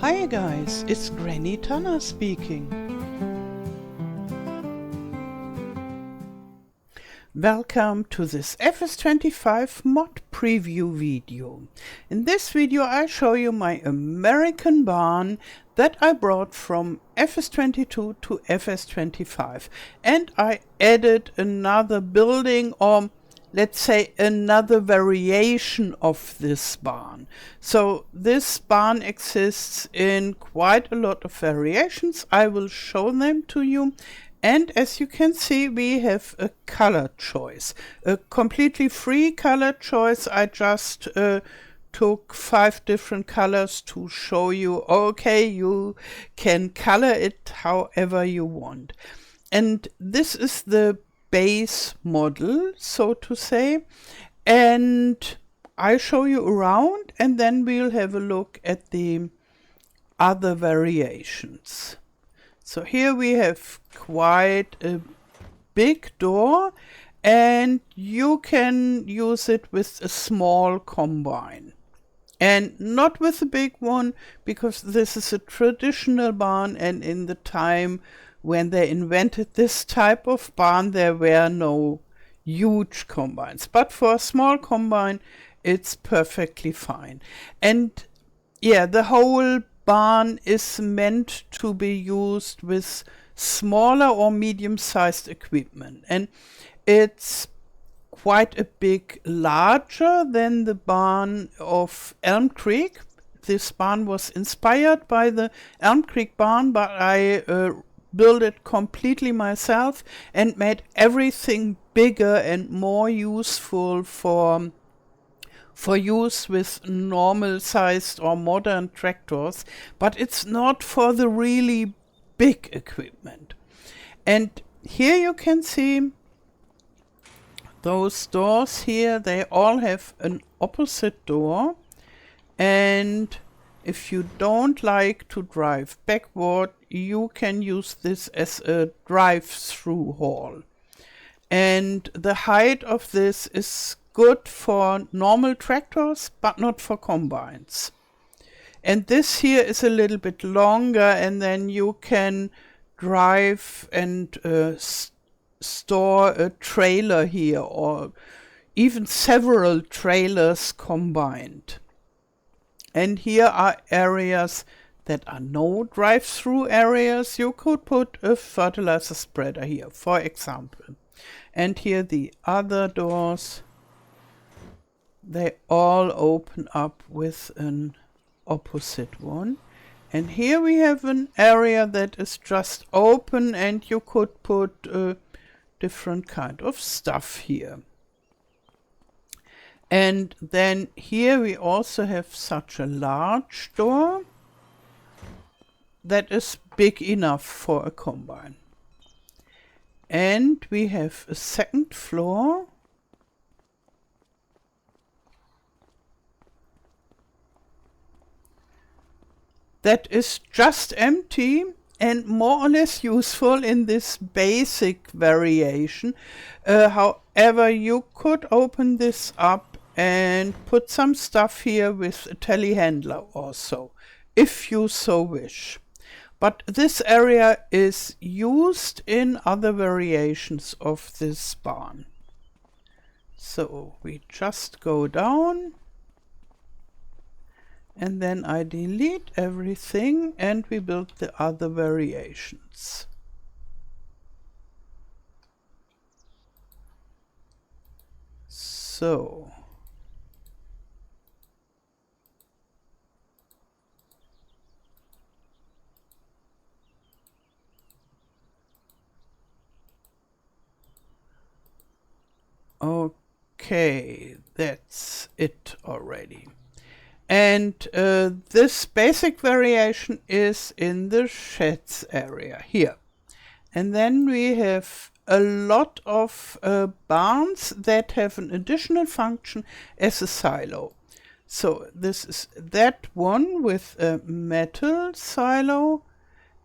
Hi guys, it's Granny Tana speaking. Welcome to this FS25 mod preview video. In this video I show you my American barn that I brought from FS22 to FS25, and I added another building, or let's say another variation of this barn. So this barn exists in quite a lot of variations. I will show them to you. And as you can see, we have a color choice, a completely free color choice. I just took 5 different colors to show you, okay, you can color it however you want. And this is the base model, so to say, and I show you around, and then we'll have a look at the other variations. So here we have quite a big door, and you can use it with a small combine and not with a big one, because this is a traditional barn, and in the time when they invented this type of barn there were no huge combines, but for a small combine it's perfectly fine. And yeah, the whole barn is meant to be used with smaller or medium-sized equipment, and it's quite a bit larger than the barn of Elm Creek. This barn was inspired by the Elm Creek barn, but I built it completely myself and made everything bigger and more useful for use with normal sized or modern tractors, but it's not for the really big equipment. And here you can see those doors here, they all have an opposite door, and if you don't like to drive backward, you can use this as a drive-through hall. And the height of this is good for normal tractors, but not for combines. And this here is a little bit longer, and then you can drive and store a trailer here, or even several trailers combined. And here are areas that are no drive-through areas. You could put a fertilizer spreader here, for example. And here the other doors, they all open up with an opposite one. And here we have an area that is just open, and you could put different kind of stuff here. And then here we also have such a large door that is big enough for a combine. And we have a second floor that is just empty and more or less useful in this basic variation. However, you could open this up and put some stuff here with a telehandler also, if you so wish. But this area is used in other variations of this barn. So we just go down, and then I delete everything, and we build the other variations. So okay, that's it already. And this basic variation is in the sheds area here. And then we have a lot of barns that have an additional function as a silo. So this is that one with a metal silo,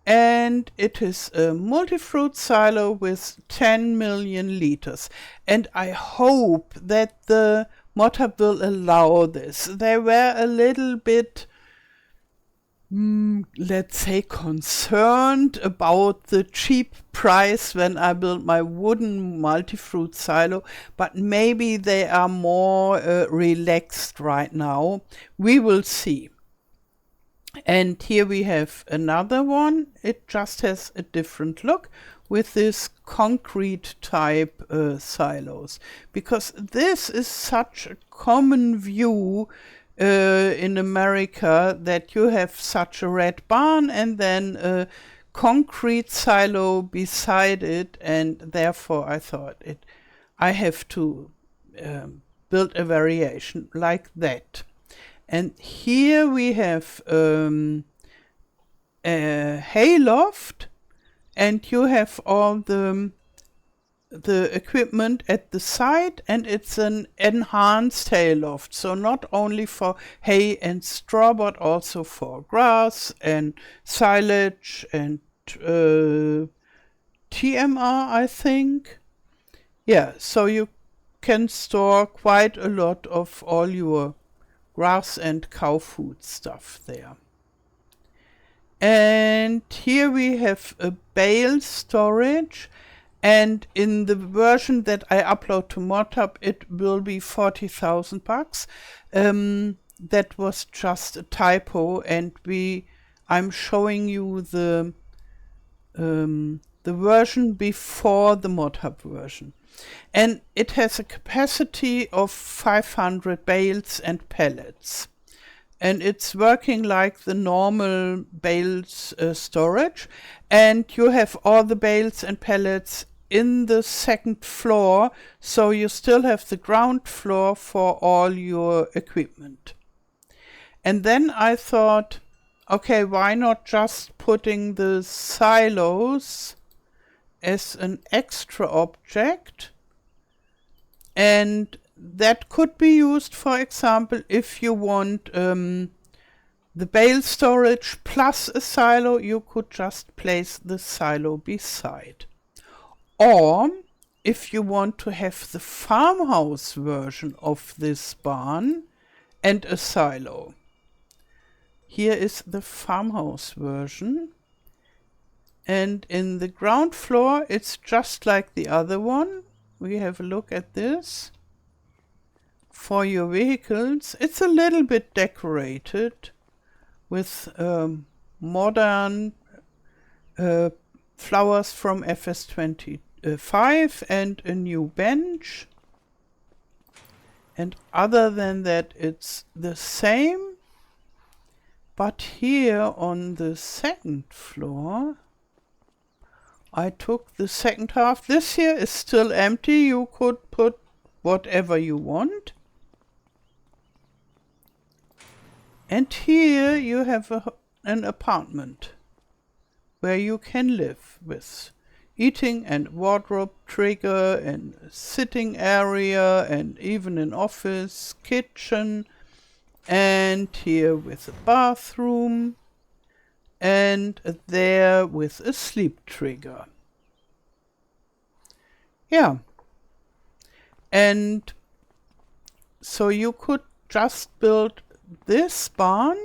and it is a multi-fruit silo with 10 million liters. And I hope that the Modhub will allow this. They were a little bit let's say, concerned about the cheap price when I build my wooden multi-fruit silo, but maybe they are more relaxed right now. We will see. And here we have another one. It just has a different look with this concrete type silos, because this is such a common view in America, that you have such a red barn and then a concrete silo beside it, and therefore I thought I have to build a variation like that. And here we have a hayloft, and you have all the equipment at the side, and it's an enhanced hayloft. So not only for hay and straw, but also for grass and silage and TMR, I think. Yeah, so you can store quite a lot of all your grass and cow food stuff there. And here we have a bale storage, and in the version that I upload to Modhub, it will be $40,000. That was just a typo, and I'm showing you the version before the Modhub version. And it has a capacity of 500 bales and pallets. And it's working like the normal bales storage. And you have all the bales and pallets in the second floor, so you still have the ground floor for all your equipment. And then I thought, okay, why not just putting the silos as an extra object? And that could be used, for example, if you want the bale storage plus a silo, you could just place the silo beside. Or if you want to have the farmhouse version of this barn and a silo. Here is the farmhouse version. And in the ground floor, it's just like the other one. We have a look at this. For your vehicles, it's a little bit decorated with modern flowers from FS25 and a new bench. And other than that, it's the same. But here on the second floor, I took the second half. This here is still empty. You could put whatever you want. And here you have an apartment where you can live with eating and wardrobe trigger and sitting area and even an office, kitchen, and here with a bathroom, and there with a sleep trigger. Yeah. And so you could just build this barn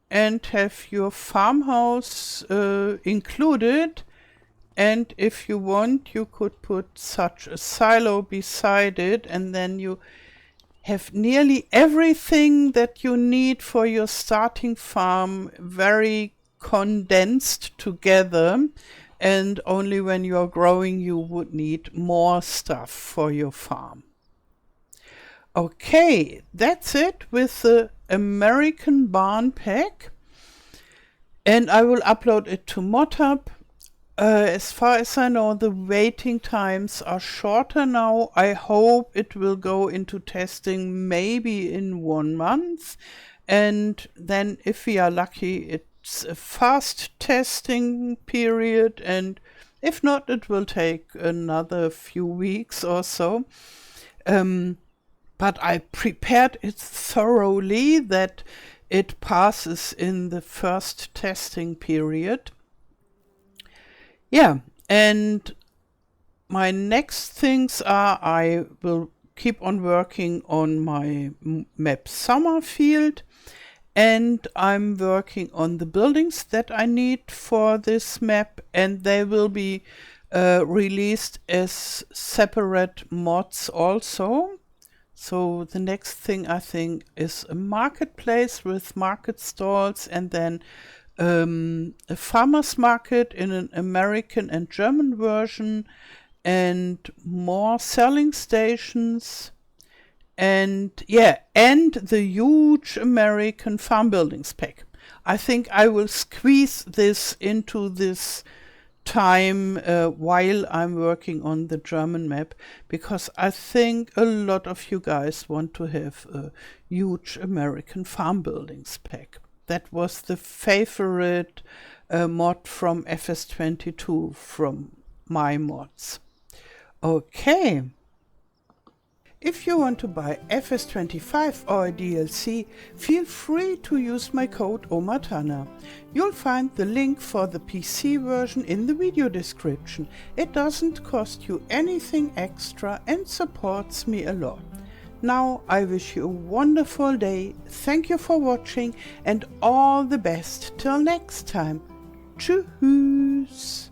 and have your farmhouse included, and if you want, you could put such a silo beside it, and then you have nearly everything that you need for your starting farm very condensed together, and only when you're growing you would need more stuff for your farm. Okay, that's it with the American Barn Pack, and I will upload it to Modhub. As far as I know, the waiting times are shorter now. I hope it will go into testing maybe in 1 month, and then if we are lucky, it's a fast testing period, and if not, it will take another few weeks or so. But I prepared it thoroughly that it passes in the first testing period. Yeah, and my next things are I will keep on working on my map Summerfield, and I'm working on the buildings that I need for this map, and they will be released as separate mods also. So the next thing I think is a marketplace with market stalls, and then a farmer's market in an American and German version, and more selling stations, and yeah, and the huge American farm buildings pack. I think I will squeeze this into this time while I'm working on the German map, because I think a lot of you guys want to have a huge American farm buildings pack. That was the favorite mod from FS22 from my mods. Okay. If you want to buy FS25 or a DLC, feel free to use my code OMATANA. You'll find the link for the PC version in the video description. It doesn't cost you anything extra and supports me a lot. Now I wish you a wonderful day, thank you for watching, and all the best till next time. Tschüss!